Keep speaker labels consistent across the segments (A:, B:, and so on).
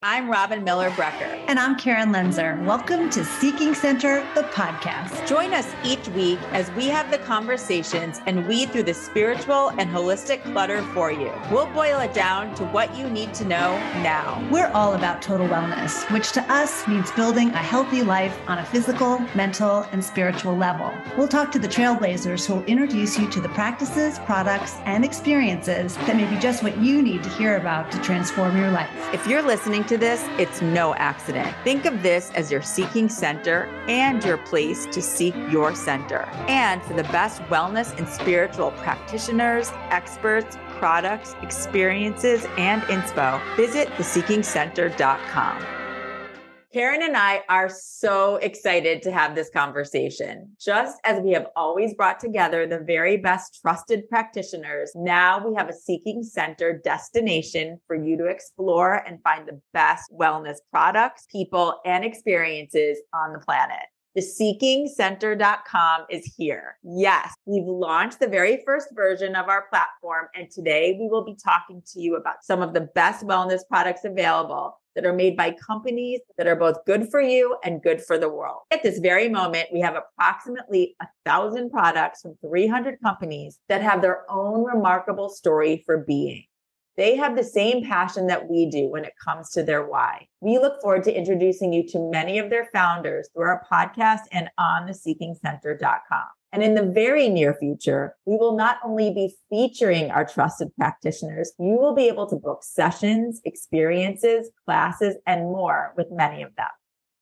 A: I'm Robin Miller-Brecker.
B: And I'm Karen Lenzer. Welcome to Seeking Center, the podcast.
A: Join us each week as we have the conversations and weed through the spiritual and holistic clutter for you. We'll boil it down to what you need to know now.
B: We're all about total wellness, which to us means building a healthy life on a physical, mental, and spiritual level. We'll talk to the trailblazers who will introduce you to the practices, products, and experiences that may be just what you need to hear about to transform your life.
A: If you're listening to this, it's no accident. Think of this as your seeking center and your place to seek your center. And for the best wellness and spiritual practitioners, experts, products, experiences, and inspo, visit theseekingcenter.com. Karen and I are so excited to have this conversation. Just as we have always brought together the very best trusted practitioners, now we have a Seeking Center destination for you to explore and find the best wellness products, people, and experiences on the planet. TheSeekingCenter.com is here. Yes, we've launched the very first version of our platform, and today we will be talking to you about some of the best wellness products available that are made by companies that are both good for you and good for the world. At this very moment, we have approximately 1,000 products from 300 companies that have their own remarkable story for being. They have the same passion that we do when it comes to their why. We look forward to introducing you to many of their founders through our podcast and on theseekingcenter.com. And in the very near future, we will not only be featuring our trusted practitioners, you will be able to book sessions, experiences, classes, and more with many of them.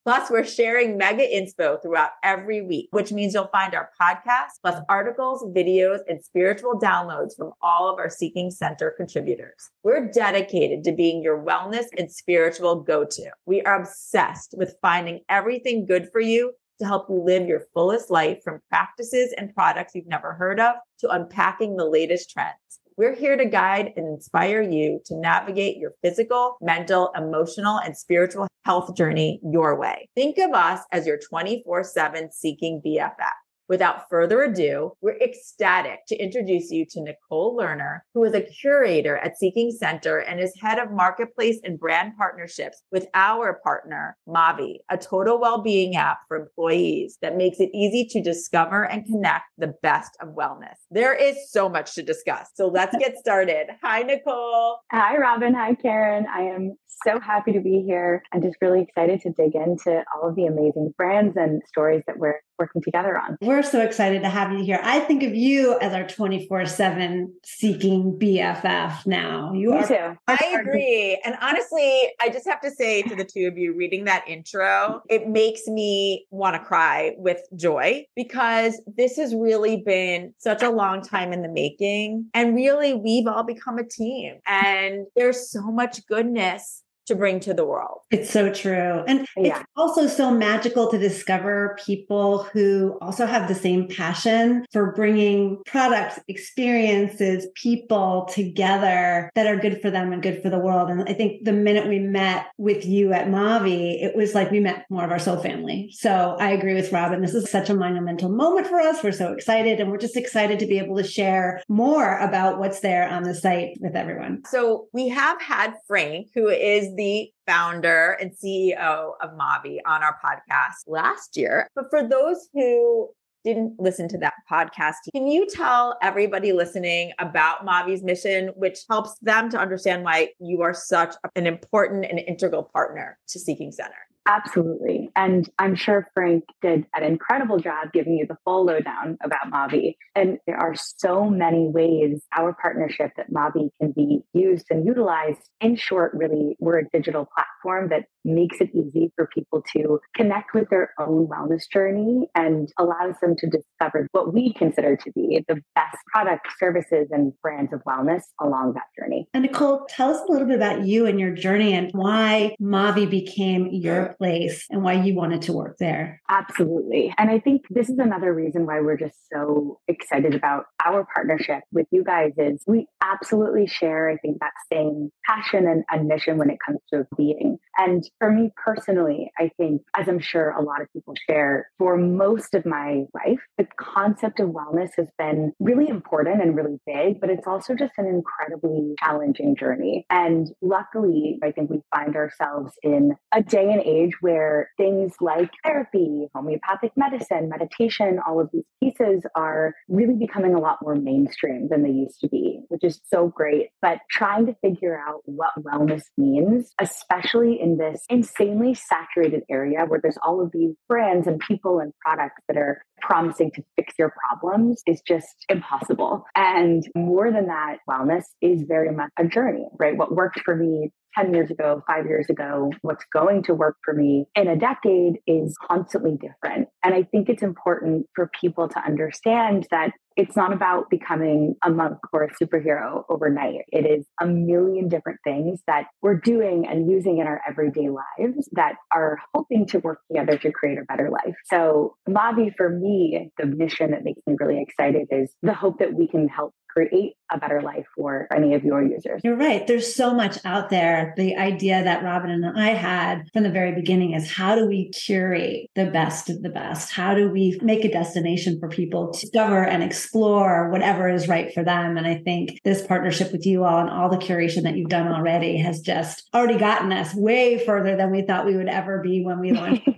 A: Plus, we're sharing mega inspo throughout every week, which means you'll find our podcast, plus articles, videos, and spiritual downloads from all of our Seeking Center contributors. We're dedicated to being your wellness and spiritual go-to. We are obsessed with finding everything good for you to help you live your fullest life, from practices and products you've never heard of to unpacking the latest trends. We're here to guide and inspire you to navigate your physical, mental, emotional, and spiritual health journey your way. Think of us as your 24/7 seeking BFF. Without further ado, we're ecstatic to introduce you to Nicole Lerner, who is a curator at Seeking Center and is head of marketplace and brand partnerships with our partner, Mavi, a total well-being app for employees that makes it easy to discover and connect the best of wellness. There is so much to discuss, so let's get started. Hi, Nicole.
C: Hi, Robin. Hi, Karen. I am so happy to be here and just really excited to dig into all of the amazing brands and stories that we're working together on.
B: We're so excited to have you here. I think of you as our 24/7 seeking BFF now.
C: Me too.
A: I agree. And honestly, I just have to say to the two of you, reading that intro, it makes me want to cry with joy, because this has really been such a long time in the making. And really, we've all become a team. And there's so much goodness to bring to the world.
B: It's so true. And it's also so magical to discover people who also have the same passion for bringing products, experiences, people together that are good for them and good for the world. And I think the minute we met with you at Mavi, it was like we met more of our soul family. So I agree with Robin. This is such a monumental moment for us. We're so excited, and we're just excited to be able to share more about what's there on the site with everyone.
A: So we have had Frank, who is the founder and CEO of Mavi, on our podcast last year. But for those who didn't listen to that podcast, can you tell everybody listening about Mavi's mission, which helps them to understand why you are such an important and integral partner to Seeking Center?
C: Absolutely. And I'm sure Frank did an incredible job giving you the full lowdown about Mavi. And there are so many ways our partnership at Mavi can be used and utilized. In short, really, we're a digital platform that makes it easy for people to connect with their own wellness journey and allows them to discover what we consider to be the best products, services, and brands of wellness along that journey.
B: And Nicole, tell us a little bit about you and your journey and why Mavi became your place and why you wanted to work there.
C: Absolutely. And I think this is another reason why we're just so excited about our partnership with you guys is we absolutely share, I think, that same passion and mission when it comes to being. And for me personally, I think, as I'm sure a lot of people share, for most of my life, the concept of wellness has been really important and really big, but it's also just an incredibly challenging journey. And luckily, I think we find ourselves in a day and age where things like therapy, homeopathic medicine, meditation, all of these pieces are really becoming a lot more mainstream than they used to be, which is so great. But trying to figure out what wellness means, especially in this insanely saturated area where there's all of these brands and people and products that are promising to fix your problems, is just impossible. And more than that, wellness is very much a journey, right? What worked for me 10 years ago, 5 years ago, what's going to work for me in a decade is constantly different. And I think it's important for people to understand that it's not about becoming a monk or a superhero overnight. It is a million different things that we're doing and using in our everyday lives that are hoping to work together to create a better life. So Mavi, for me, the mission that makes me really excited is the hope that we can help create a better life for any of your users.
B: You're right. There's so much out there. The idea that Robin and I had from the very beginning is how do we curate the best of the best? How do we make a destination for people to discover and explore whatever is right for them? And I think this partnership with you all and all the curation that you've done already has just already gotten us way further than we thought we would ever be when we launched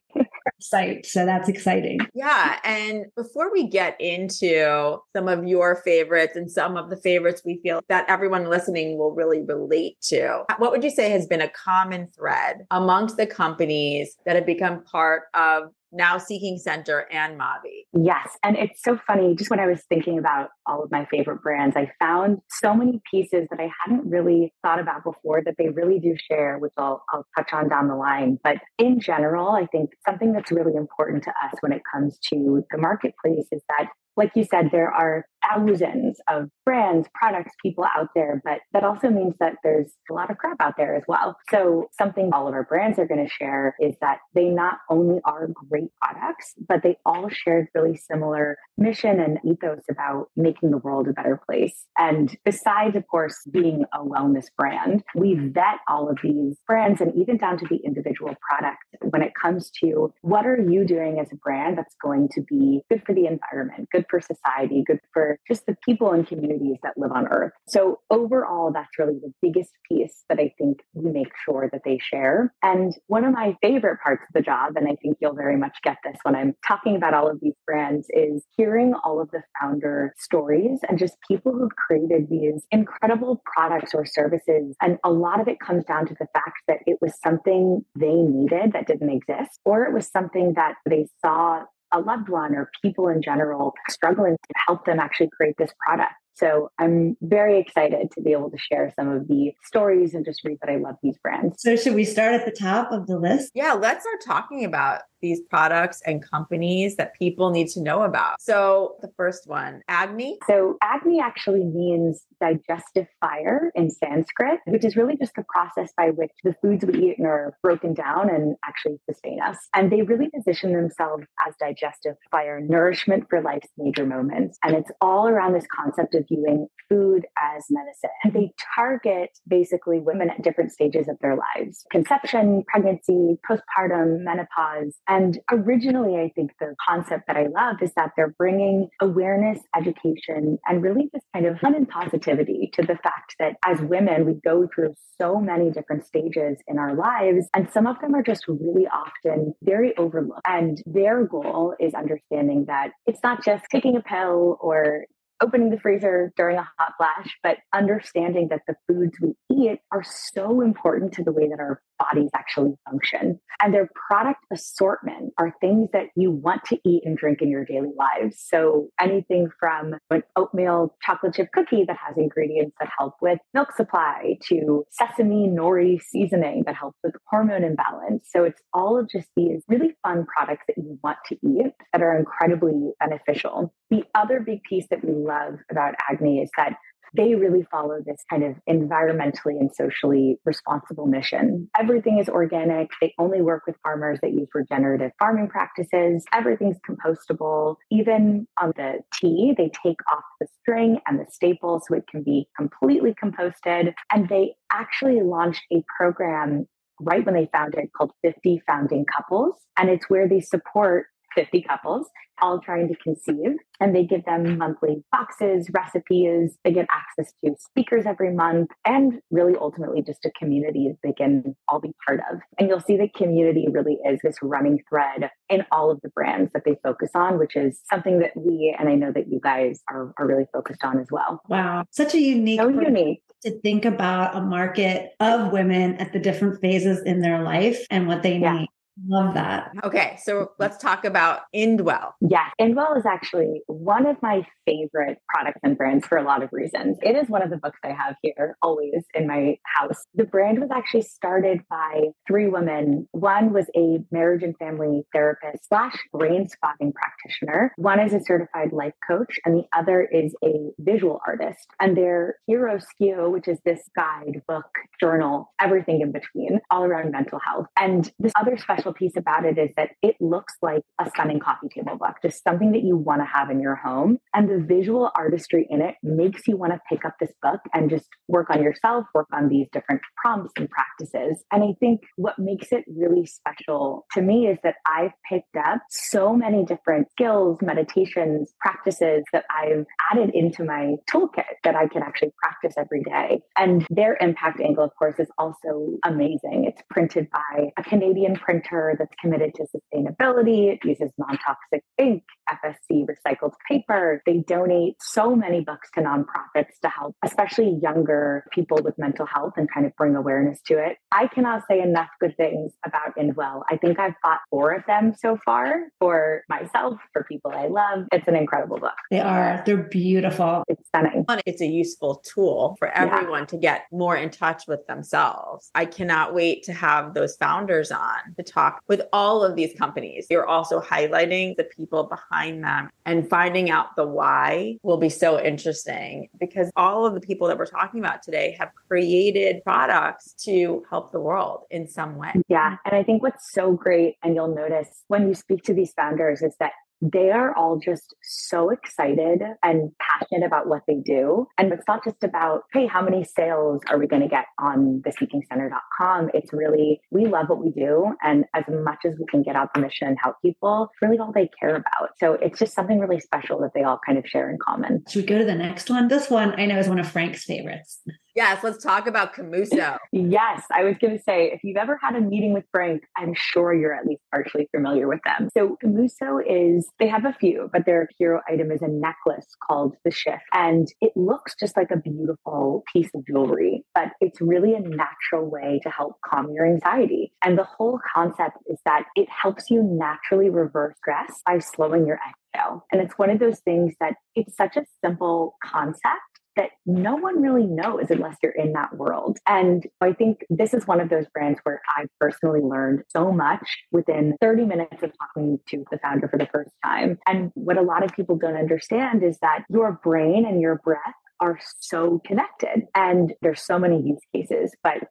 B: site. So that's exciting.
A: Yeah. And before we get into some of your favorites and some of the favorites we feel that everyone listening will really relate to, what would you say has been a common thread amongst the companies that have become part of Now Seeking Center and Mavi?
C: Yes. And it's so funny. Just when I was thinking about all of my favorite brands, I found so many pieces that I hadn't really thought about before that they really do share, which I'll touch on down the line. But in general, I think something that's really important to us when it comes to the marketplace is that, like you said, there are thousands of brands, products, people out there, but that also means that there's a lot of crap out there as well. So something all of our brands are going to share is that they not only are great products, but they all share really similar mission and ethos about making the world a better place. And besides, of course, being a wellness brand, we vet all of these brands and even down to the individual product when it comes to what are you doing as a brand that's going to be good for the environment, good for society, good for just the people and communities that live on Earth. So overall, that's really the biggest piece that I think we make sure that they share. And one of my favorite parts of the job, and I think you'll very much get this when I'm talking about all of these brands, is hearing all of the founder stories and just people who've created these incredible products or services. And a lot of it comes down to the fact that it was something they needed that didn't exist, or it was something that they saw a loved one or people in general struggling to help them actually create this product. So I'm very excited to be able to share some of the stories and just read that I love these brands.
B: So should we start at the top of the list?
A: Yeah, let's start talking about these products and companies that people need to know about. So the first one, Agni.
C: So Agni actually means digestive fire in Sanskrit, which is really just the process by which the foods we eat are broken down and actually sustain us. And they really position themselves as digestive fire, nourishment for life's major moments. And it's all around this concept of viewing food as medicine. And they target basically women at different stages of their lives: conception, pregnancy, postpartum, menopause. And originally, I think the concept that I love is that they're bringing awareness, education, and really this kind of fun and positivity to the fact that as women, we go through so many different stages in our lives, and some of them are just really often very overlooked. And their goal is understanding that it's not just taking a pill or opening the freezer during a hot flash, but understanding that the foods we eat are so important to the way that our bodies actually function. And their product assortment are things that you want to eat and drink in your daily lives. So anything from an oatmeal chocolate chip cookie that has ingredients that help with milk supply to sesame nori seasoning that helps with hormone imbalance. So it's all of just these really fun products that you want to eat that are incredibly beneficial. The other big piece that we love about Agni is that they really follow this kind of environmentally and socially responsible mission. Everything is organic. They only work with farmers that use regenerative farming practices. Everything's compostable. Even on the tea, they take off the string and the staple so it can be completely composted. And they actually launched a program right when they founded called 50 Founding Couples. And it's where they support 50 couples all trying to conceive, and they give them monthly boxes, recipes. They get access to speakers every month, and really ultimately just a community they can all be part of. And you'll see that community really is this running thread in all of the brands that they focus on, which is something that we, and I know that you guys are really focused on as well.
B: Wow. Such a unique to think about a market of women at the different phases in their life and what they need. Love that.
A: Okay, so let's talk about Indwell.
C: Yes, Indwell is actually one of my favorite products and brands for a lot of reasons. It is one of the books I have here always in my house. The brand was actually started by 3 women. One was a marriage and family therapist / brain spotting practitioner. One is a certified life coach, and the other is a visual artist. And their hero SKU, which is this guide, book, journal, everything in between, all around mental health. And this other special piece about it is that it looks like a stunning coffee table book, just something that you want to have in your home. And the visual artistry in it makes you want to pick up this book and just work on yourself, work on these different prompts and practices. And I think what makes it really special to me is that I've picked up so many different skills, meditations, practices that I've added into my toolkit that I can actually practice every day. And their impact angle, of course, is also amazing. It's printed by a Canadian printer that's committed to sustainability. It uses non-toxic ink, FSC recycled paper. They donate so many books to nonprofits to help, especially younger people with mental health, and kind of bring awareness to it. I cannot say enough good things about Indwell. I think I've bought 4 of them so far for myself, for people I love. It's an incredible book.
B: They are. They're beautiful.
C: It's stunning.
A: It's a useful tool for everyone to get more in touch with themselves. I cannot wait to have those founders on to talk with all of these companies. You're also highlighting the people behind them, and finding out the why will be so interesting, because all of the people that we're talking about today have created products to help the world in some way.
C: Yeah. And I think what's so great, and you'll notice when you speak to these founders, is that they are all just so excited and passionate about what they do. And it's not just about, hey, how many sales are we going to get on theseekingcenter.com? It's really, we love what we do. And as much as we can get out the mission and help people, it's really all they care about. So it's just something really special that they all kind of share in common.
B: Should we go to the next one? This one I know is one of Frank's favorites.
A: Yes, let's talk about Camuso.
C: Yes, I was going to say, if you've ever had a meeting with Frank, I'm sure you're at least partially familiar with them. So Camuso is, they have a few, but their hero item is a necklace called the Shift. And it looks just like a beautiful piece of jewelry, but it's really a natural way to help calm your anxiety. And the whole concept is that it helps you naturally reverse stress by slowing your exhale. And it's one of those things that it's such a simple concept that no one really knows unless you're in that world. And I think this is one of those brands where I personally learned so much within 30 minutes of talking to the founder for the first time. And what a lot of people don't understand is that your brain and your breath are so connected. And there's so many use cases, but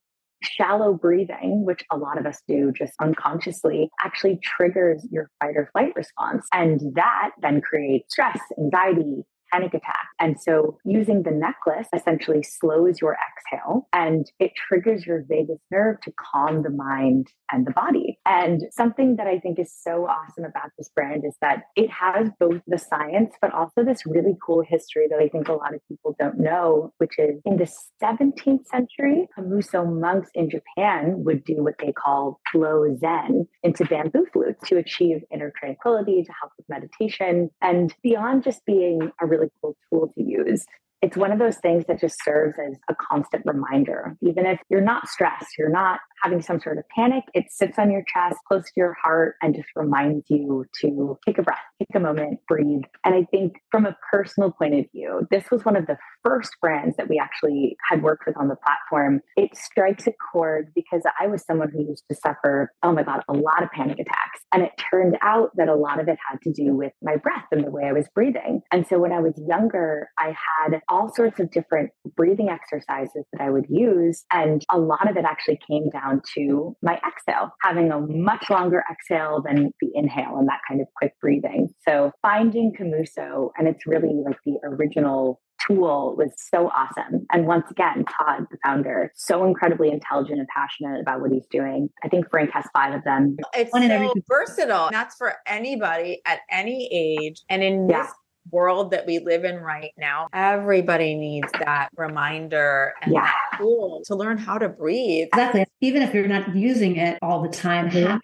C: shallow breathing, which a lot of us do just unconsciously, actually triggers your fight or flight response. And that then creates stress, anxiety, panic attack. And so using the necklace essentially slows your exhale and it triggers your vagus nerve to calm the mind and the body. And something that I think is so awesome about this brand is that it has both the science, but also this really cool history that I think a lot of people don't know, which is in the 17th century, Camuso monks in Japan would do what they call flow zen into bamboo flutes to achieve inner tranquility, to help with meditation. And beyond just being a really cool tool to use, it's one of those things that just serves as a constant reminder. Even if you're not stressed, you're not having some sort of panic, it sits on your chest, close to your heart, and just reminds you to take a breath, take a moment, breathe. And I think from a personal point of view, this was one of the first brands that we actually had worked with on the platform. It strikes a chord because I was someone who used to suffer, oh my God, a lot of panic attacks. And it turned out that a lot of it had to do with my breath and the way I was breathing. And so when I was younger, I had all sorts of different breathing exercises that I would use. And a lot of it actually came down to my exhale, having a much longer exhale than the inhale and that kind of quick breathing. So finding Camuso, and it's really like the original tool, was so awesome. And once again, Todd, the founder, so incredibly intelligent and passionate about what he's doing. I think Frank has 5 of them.
A: It's so versatile. That's for anybody at any age. And in this world that we live in right now, everybody needs that reminder and that tool to learn how to breathe.
B: Exactly. Even if you're not using it all the time, having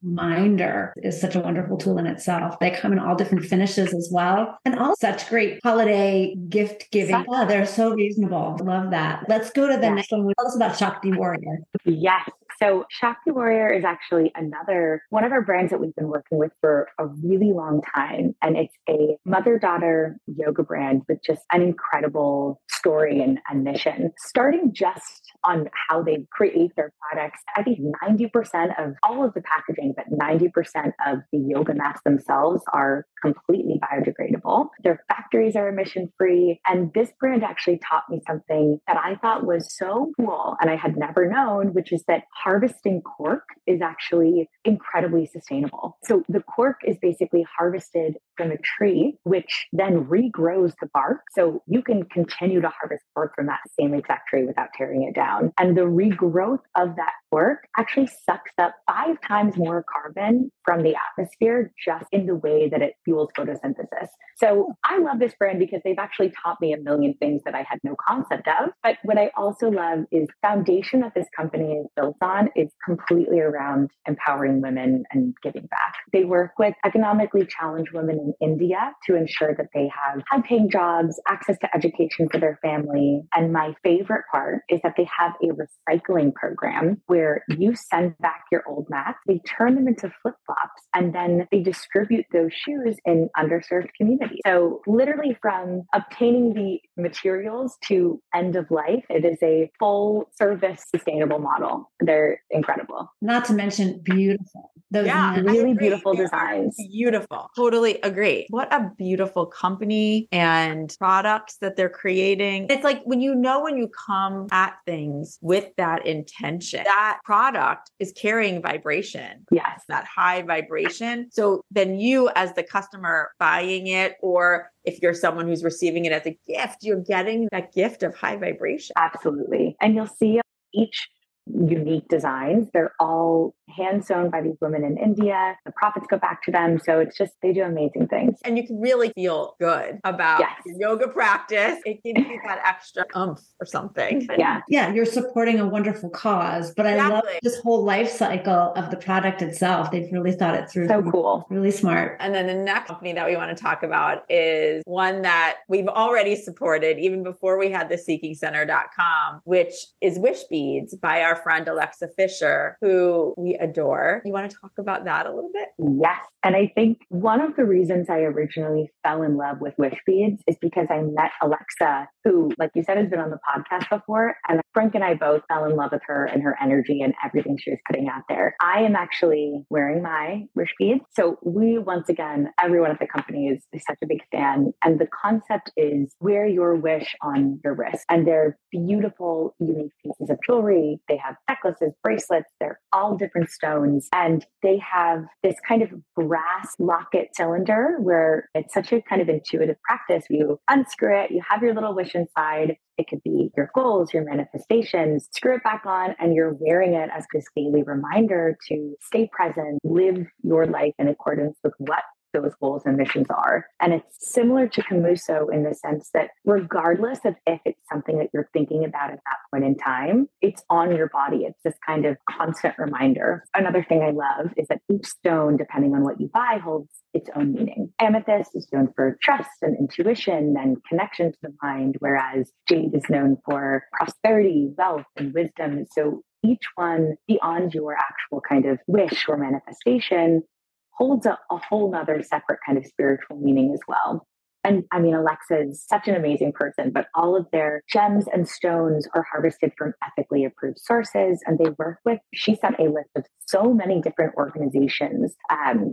B: reminder is such a wonderful tool in itself. They come in all different finishes as well. And all such great holiday gift giving. Oh, they're so reasonable. Love that. Let's go to the next one. Tell us about Shakti Warrior.
C: Yes. So Shakti Warrior is actually another one of our brands that we've been working with for a really long time. And it's a mother-daughter yoga brand with just an incredible story and mission. Starting just on how they create their products, I think 90% of all of the packaging, but 90% of the yoga mats themselves are completely biodegradable. Their factories are emission-free. And this brand actually taught me something that I thought was so cool and I had never known, which is that harvesting cork is actually incredibly sustainable. So the cork is basically harvested from a tree, which then regrows the bark. So you can continue to harvest cork from that same exact tree without tearing it down. And the regrowth of that cork actually sucks up 5 times more carbon from the atmosphere just in the way that it fuels photosynthesis. So I love this brand because they've actually taught me a million things that I had no concept of. But what I also love is the foundation that this company is built on is completely around empowering women and giving back. They work with economically challenged women in India to ensure that they have high-paying jobs, access to education for their family. And my favorite part is that they have a recycling program where you send back your old mats, they turn them into flip-flops, and then they distribute those shoes in underserved communities. So literally from obtaining the materials to end of life, it is a full service sustainable model. They're incredible.
B: Not to mention beautiful. Those
C: really beautiful designs.
A: Beautiful. Totally agree. What a beautiful company and products that they're creating. It's like when you come at things with that intention, that product is carrying vibration.
C: Yes.
A: That high vibration. So then you as the customer buying it, or if you're someone who's receiving it as a gift, you're getting that gift of high vibration.
C: Absolutely. And you'll see each unique designs. They're all hand sewn by these women in India. The profits go back to them. So it's just, they do amazing things.
A: And you can really feel good about your yoga practice. It gives you that extra oomph or something.
C: Yeah.
B: Yeah. You're supporting a wonderful cause, but I love this whole life cycle of the product itself. They've really thought it through.
C: So cool.
B: Really smart.
A: And then the next company that we want to talk about is one that we've already supported even before we had the seekingcenter.com, which is Wish Beads by our friend Alexa Fisher, who we adore. You want to talk about that a little bit?
C: Yes. And I think one of the reasons I originally fell in love with Wish Beads is because I met Alexa, who, like you said, has been on the podcast before. And Frank and I both fell in love with her and her energy and everything she was putting out there. I am actually wearing my Wish Beads. So we, once again, everyone at the company is such a big fan. And the concept is wear your wish on your wrist. And they're beautiful, unique pieces of jewelry. They have necklaces, bracelets. They're all different stones. And they have this kind of brass locket cylinder where it's such a kind of intuitive practice. You unscrew it, you have your little wish inside. It could be your goals, your manifestations, screw it back on, and you're wearing it as this daily reminder to stay present, live your life in accordance with what those goals and missions are. And it's similar to Camuso in the sense that regardless of if it's something that you're thinking about at that point in time, it's on your body. It's this kind of constant reminder. Another thing I love is that each stone, depending on what you buy, holds its own meaning. Amethyst is known for trust and intuition and connection to the mind, whereas jade is known for prosperity, wealth, and wisdom. So each one, beyond your actual kind of wish or manifestation, holds a whole nother separate kind of spiritual meaning as well. And I mean, Alexa is such an amazing person, but all of their gems and stones are harvested from ethically approved sources. And they work with, she sent a list of so many different organizations,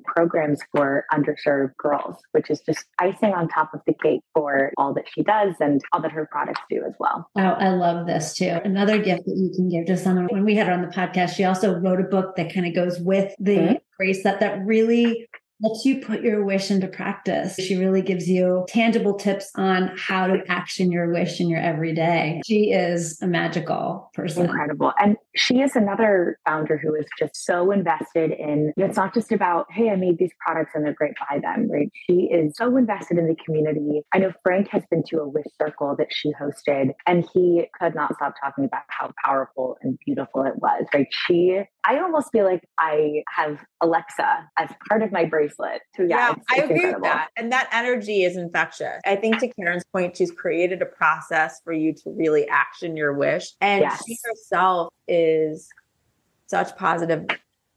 C: programs for underserved girls, which is just icing on top of the cake for all that she does and all that her products do as well.
B: Oh, I love this too. Another gift that you can give to someone. When we had her on the podcast, she also wrote a book that kind of goes with the bracelet that really lets you put your wish into practice. She really gives you tangible tips on how to action your wish in your everyday. She is a magical person.
C: Incredible. And she is another founder who is just so invested in, it's not just about, hey, I made these products and they're great, buy them, right? She is so invested in the community. I know Frank has been to a wish circle that she hosted, and he could not stop talking about how powerful and beautiful it was, right? I almost feel like I have Alexa as part of my bracelet. So it's
A: I agree
C: incredible.
A: with that. And that energy is infectious. I think to Karen's point, she's created a process for you to really action your wish. And she herself is such positive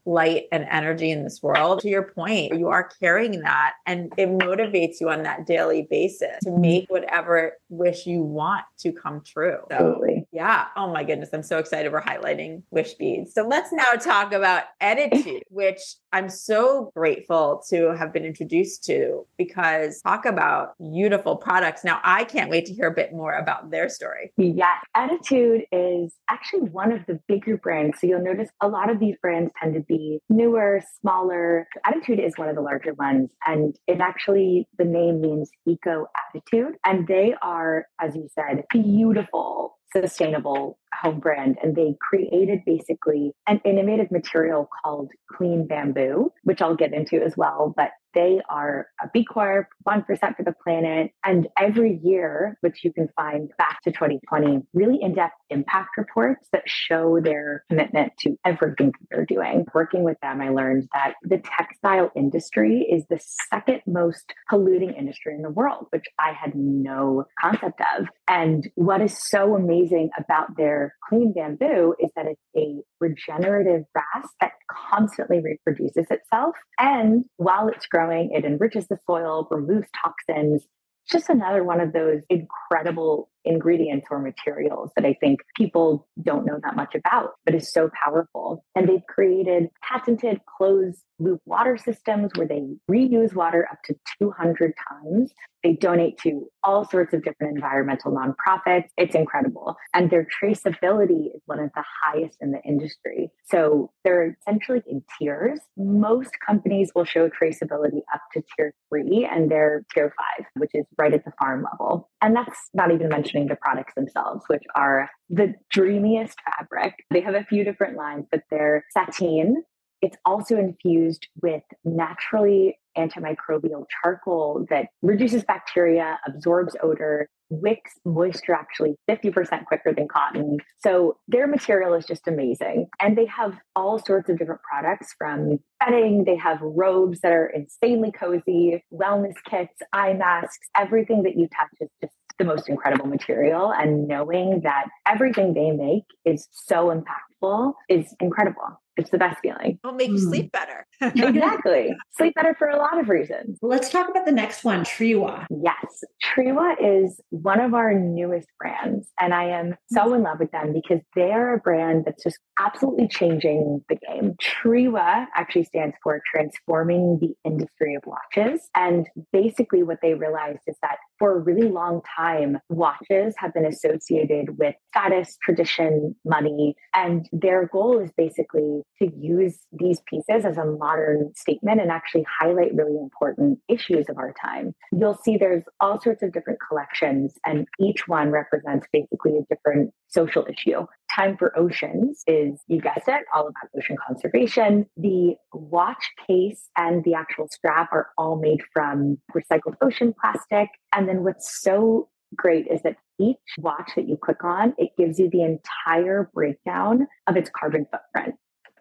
A: light and energy in this world. To your point, you are carrying that, and it motivates you on that daily basis to make whatever wish you want to come true. So,
C: Absolutely.
A: yeah. Oh my goodness. I'm so excited we're highlighting wish beads. So let's now talk about Attitude, which I'm so grateful to have been introduced to, because talk about beautiful products. Now I can't wait to hear a bit more about their story.
C: Yes. Attitude is actually one of the bigger brands. So you'll notice a lot of these brands tend to be newer, smaller. Attitude is one of the larger ones. And it actually, the name means eco attitude. And they are, as you said, beautiful, sustainable home brand. And they created basically an innovative material called clean bamboo, which I'll get into as well. But they are a B Corp, 1% for the planet. And every year, which you can find back to 2020, really in-depth impact reports that show their commitment to everything that they're doing. Working with them, I learned that the textile industry is the second most polluting industry in the world, which I had no concept of. And what is so amazing about their clean bamboo is that it's a regenerative grass that constantly reproduces itself. And while it's growing, it enriches the soil, removes toxins. It's just another one of those incredible ingredients or materials that I think people don't know that much about, but is so powerful. And they've created patented closed loop water systems where they reuse water up to 200 times. They donate to all sorts of different environmental nonprofits. It's incredible. And their traceability is one of the highest in the industry. So they're essentially in tiers. Most companies will show traceability up to tier 3, and they're tier 5, which is right at the farm level. And that's not even mentioning the products themselves, which are the dreamiest fabric. They have a few different lines, but they're sateen. It's also infused with naturally antimicrobial charcoal that reduces bacteria, absorbs odor, wicks moisture actually 50% quicker than cotton. So their material is just amazing. And they have all sorts of different products, from bedding, they have robes that are insanely cozy, wellness kits, eye masks, everything that you touch is just the most incredible material. And knowing that everything they make is so impactful is incredible. It's the best feeling.
A: It'll make you sleep better.
C: Exactly. Sleep better for a lot of reasons.
B: Let's talk about the next one, Triwa.
C: Yes. Triwa is one of our newest brands. And I am so in love with them because they are a brand that's just absolutely changing the game. Triwa actually stands for Transforming the Industry of Watches. And basically what they realized is that for a really long time, watches have been associated with status, tradition, money. And their goal is basically to use these pieces as a modern statement and actually highlight really important issues of our time. You'll see there's all sorts of different collections, and each one represents basically a different social issue. Time for Oceans is, you guessed it, all about ocean conservation. The watch case and the actual strap are all made from recycled ocean plastic. And then what's so great is that each watch that you click on, it gives you the entire breakdown of its carbon footprint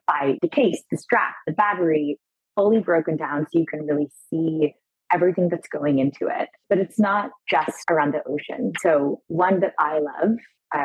C: by the case, the strap, the battery, fully broken down so you can really see everything that's going into it. But it's not just around the ocean. So one that I love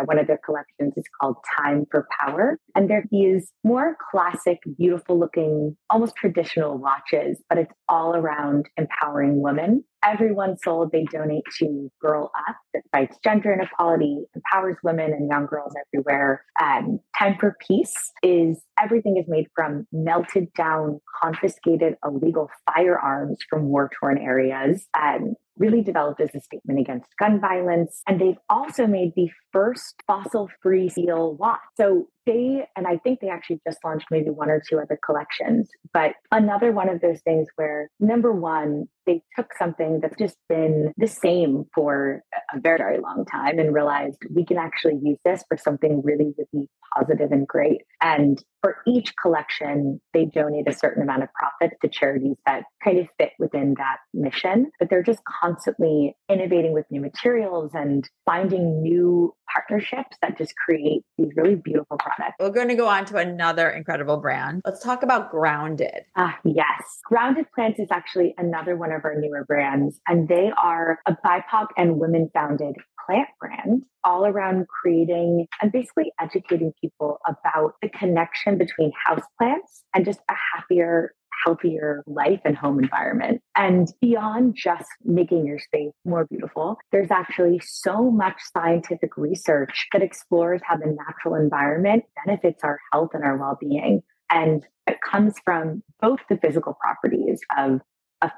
C: One of their collections is called Time for Power. And they're these more classic, beautiful looking, almost traditional watches, but it's all around empowering women. Everyone sold, they donate to Girl Up, that fights gender inequality, empowers women and young girls everywhere. Time for Peace is everything is made from melted down, confiscated illegal firearms from war-torn areas, and really developed as a statement against gun violence. And they've also made the first fossil-free steel watch. So and I think they actually just launched maybe one or two other collections, but another one of those things where, number one, they took something that's just been the same for a very, very long time and realized we can actually use this for something really, really positive and great. And for each collection, they donate a certain amount of profits to charities that kind of fit within that mission. But they're just constantly innovating with new materials and finding new partnerships that just create these really beautiful products.
A: We're going to go on to another incredible brand. Let's talk about Grounded.
C: Yes. Grounded Plants is actually another one of our newer brands, and they are a BIPOC and women-founded plant brand all around creating and basically educating people about the connection between houseplants and just a happier, healthier life and home environment. And beyond just making your space more beautiful, there's actually so much scientific research that explores how the natural environment benefits our health and our well-being. And it comes from both the physical properties of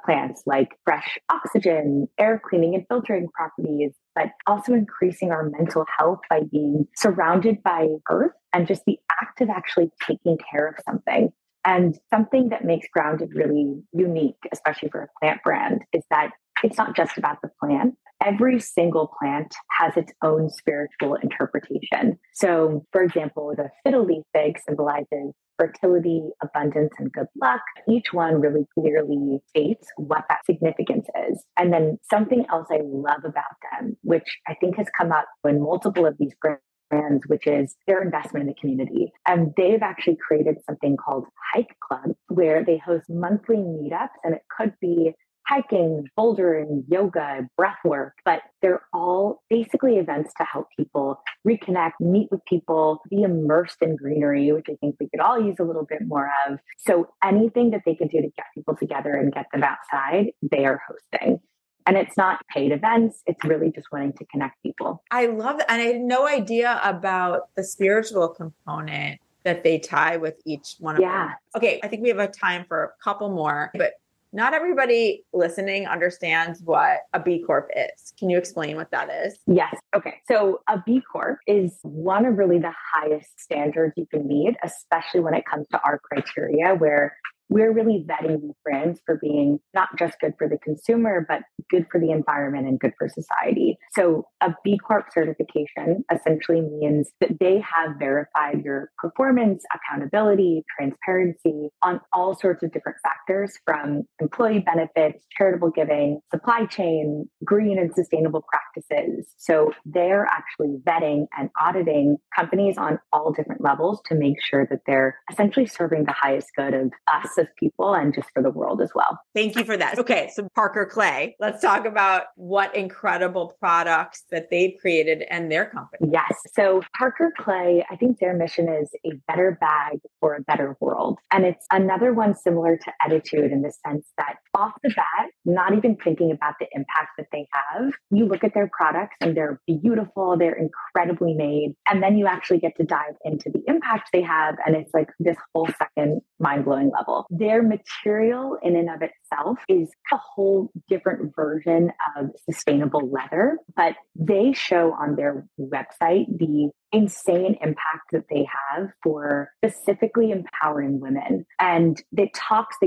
C: plants, like fresh oxygen, air cleaning and filtering properties, but also increasing our mental health by being surrounded by earth and just the act of actually taking care of something. And something that makes Grounded really unique, especially for a plant brand, is that it's not just about the plant. Every single plant has its own spiritual interpretation. So, for example, the fiddle leaf fig symbolizes fertility, abundance, and good luck. Each one really clearly states what that significance is. And then something else I love about them, which I think has come up in multiple of these brands, which is their investment in the community. And they've actually created something called Hike Club, where they host monthly meetups, and it could be hiking, bouldering, yoga, breath work, but they're all basically events to help people reconnect, meet with people, be immersed in greenery, which I think we could all use a little bit more of. So anything that they can do to get people together and get them outside, they are hosting. And it's not paid events. It's really just wanting to connect people.
A: I love that. And I had no idea about the spiritual component that they tie with each one of them. Okay, I think we have a time for a couple more, but not everybody listening understands what a B Corp is. Can you explain what that is?
C: Yes. Okay. So a B Corp is one of really the highest standards you can meet, especially when it comes to our criteria, where we're really vetting these brands for being not just good for the consumer, but good for the environment and good for society. So a B Corp certification essentially means that they have verified your performance, accountability, transparency on all sorts of different factors, from employee benefits, charitable giving, supply chain, green and sustainable practices. So they're actually vetting and auditing companies on all different levels to make sure that they're essentially serving the highest good of us as people and just for the world as well.
A: Thank you for that. Okay, so Parker Clay, let's talk about what incredible products that they've created and their company.
C: Yes. So Parker Clay, I think their mission is a better bag for a better world. And it's another one similar to Attitude in the sense that off the bat, not even thinking about the impact that they have, you look at their products and they're beautiful, they're incredibly made. And then you actually get to dive into the impact they have. And it's like this whole second mind-blowing level. Their material in and of itself is a whole different version of sustainable leather, but they show on their website the insane impact that they have for specifically empowering women. And they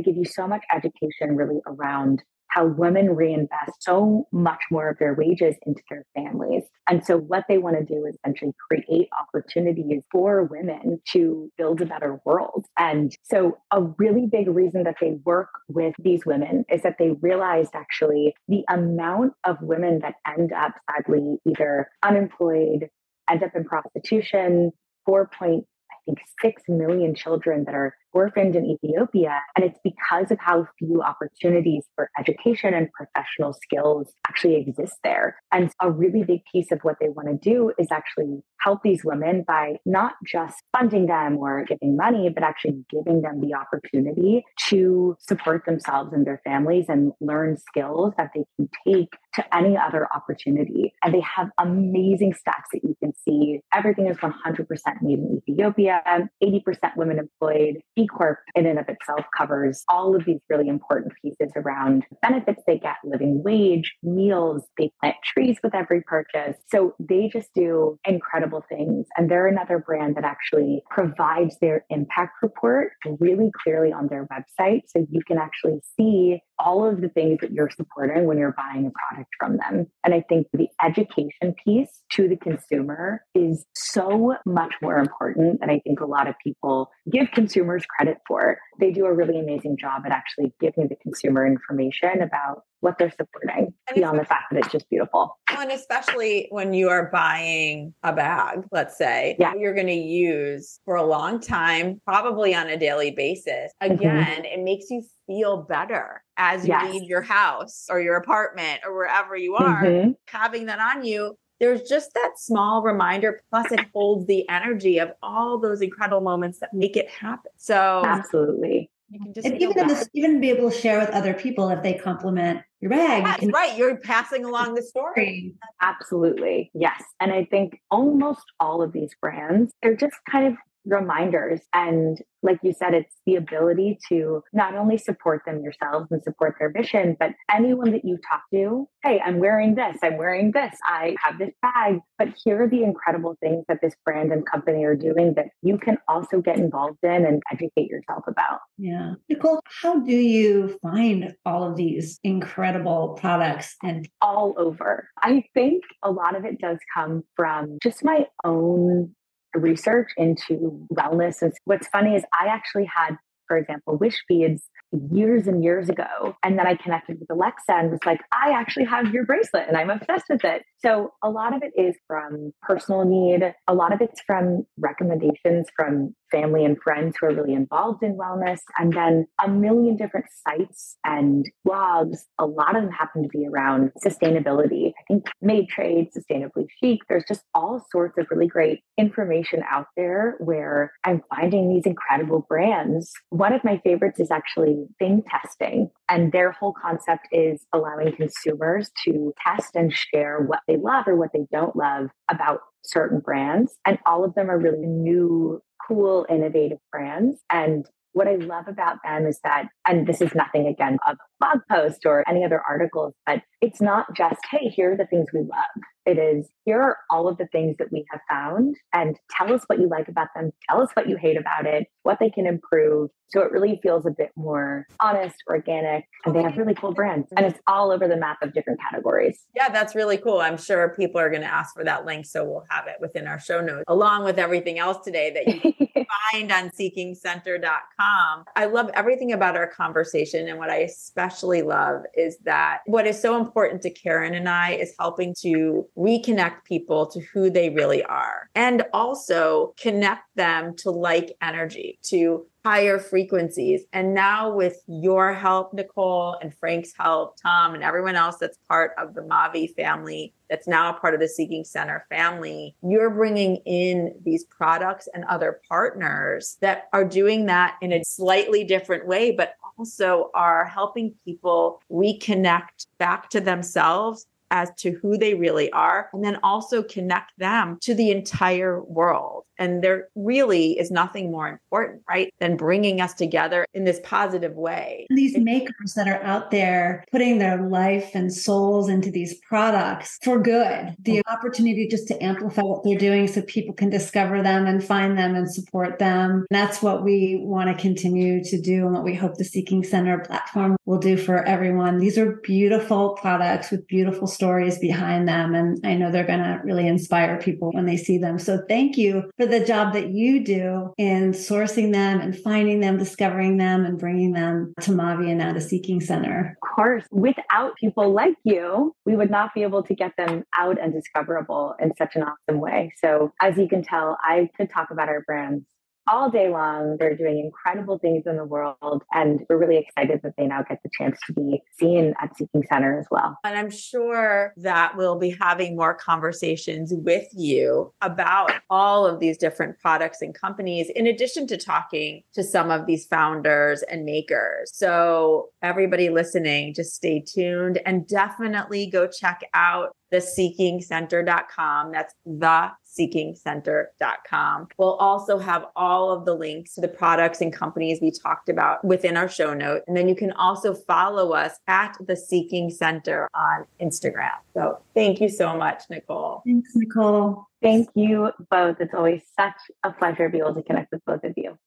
C: give you so much education really around how women reinvest so much more of their wages into their families. And so what they want to do is essentially create opportunities for women to build a better world. And so a really big reason that they work with these women is that they realized actually the amount of women that end up sadly either unemployed, end up in prostitution, 4.6 million children that are orphaned in Ethiopia. And it's because of how few opportunities for education and professional skills actually exist there. And a really big piece of what they want to do is actually help these women by not just funding them or giving money, but actually giving them the opportunity to support themselves and their families and learn skills that they can take to any other opportunity. And they have amazing stats that you can see. Everything is 100% made in Ethiopia, 80% women employed. B Corp in and of itself covers all of these really important pieces around benefits they get, living wage, meals, they plant trees with every purchase. So they just do incredible things. And they're another brand that actually provides their impact report really clearly on their website. So you can actually see all of the things that you're supporting when you're buying a product from them. And I think the education piece to the consumer is so much more important than I think a lot of people give consumers credit for. They do a really amazing job at actually giving the consumer information about what they're supporting beyond the fact that it's just beautiful.
A: And especially when you are buying a bag, let's say, you're going to use for a long time, probably on a daily basis. Again, it makes you feel better as you leave your house or your apartment or wherever you are, having that on you. There's just that small reminder, plus it holds the energy of all those incredible moments that make it happen. So
C: absolutely.
A: You can just
B: and even be able to share with other people if they compliment your bag.
A: That's right. You're passing along the story.
C: Absolutely. Yes. And I think almost all of these brands, they're just kind of reminders. And like you said, it's the ability to not only support them yourselves and support their mission, but anyone that you talk to, hey, I'm wearing this, I have this bag, but here are the incredible things that this brand and company are doing that you can also get involved in and educate yourself about.
B: Yeah. Nicole, how do you find all of these incredible products? And
C: all over. I think a lot of it does come from just my own research into wellness. And what's funny is I actually had, for example, wish beads years and years ago. And then I connected with Alexa and was like, I actually have your bracelet and I'm obsessed with it. So a lot of it is from personal need. A lot of it's from recommendations from family and friends who are really involved in wellness. And then a million different sites and blogs. A lot of them happen to be around sustainability. I think Made Trade, Sustainably Chic. There's just all sorts of really great information out there where I'm finding these incredible brands. One of my favorites is actually thing testing. And their whole concept is allowing consumers to test and share what they love or what they don't love about certain brands. And all of them are really new, cool, innovative brands. And what I love about them is that, and this is nothing again, a blog post or any other articles, but it's not just, hey, here are the things we love. It is, here are all of the things that we have found and tell us what you like about them. Tell us what you hate about it, what they can improve. So it really feels a bit more honest, organic, and they have really cool brands. And it's all over the map of different categories.
A: Yeah, that's really cool. I'm sure people are going to ask for that link. So we'll have it within our show notes, along with everything else today that you can find on seekingcenter.com. I love everything about our conversation. And what I especially love is that what is so important to Karen and I is helping to reconnect people to who they really are and also connect them to like energy, to higher frequencies. And now with your help, Nicole, and Frank's help, Tom, and everyone else that's part of the Mavi family, that's now a part of the Seeking Center family, you're bringing in these products and other partners that are doing that in a slightly different way, but also are helping people reconnect back to themselves as to who they really are, and then also connect them to the entire world. And there really is nothing more important, right, than bringing us together in this positive way.
B: These makers that are out there putting their life and souls into these products for good, the opportunity just to amplify what they're doing so people can discover them and find them and support them. That's what we want to continue to do and what we hope the Seeking Center platform will do for everyone. These are beautiful products with beautiful stories behind them. And I know they're going to really inspire people when they see them. So thank you for the job that you do in sourcing them and finding them, discovering them, and bringing them to Mavi and now to Seeking Center.
C: Of course, without people like you, we would not be able to get them out and discoverable in such an awesome way. So as you can tell, I could talk about our brands all day long. They're doing incredible things in the world. And we're really excited that they now get the chance to be seen at Seeking Center as well.
A: And I'm sure that we'll be having more conversations with you about all of these different products and companies, in addition to talking to some of these founders and makers. So everybody listening, just stay tuned and definitely go check out theseekingcenter.com. That's theseekingcenter.com. We'll also have all of the links to the products and companies we talked about within our show note. And then you can also follow us at The Seeking Center on Instagram. So thank you so much, Nicole.
B: Thanks, Nicole.
C: Thank you both. It's always such a pleasure to be able to connect with both of you.